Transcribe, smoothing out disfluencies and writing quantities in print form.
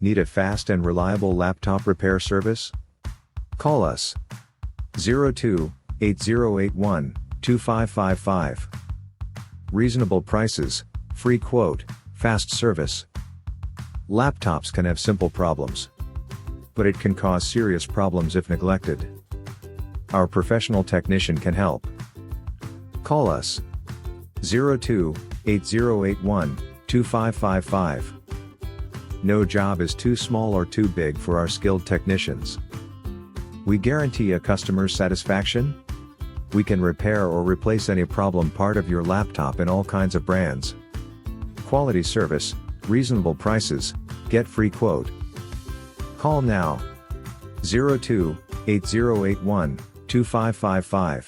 Need a fast and reliable laptop repair service? Call us 02-8081-2555. Reasonable prices, free quote, fast service. Laptops can have simple problems, but it can cause serious problems if neglected. Our professional technician can help. Call us 02-8081-2555. No job is too small or too big for our skilled technicians. We guarantee a customer's satisfaction. We can repair or replace any problem part of your laptop in all kinds of brands. Quality service, reasonable prices, get free quote. Call now 02-8081-2555.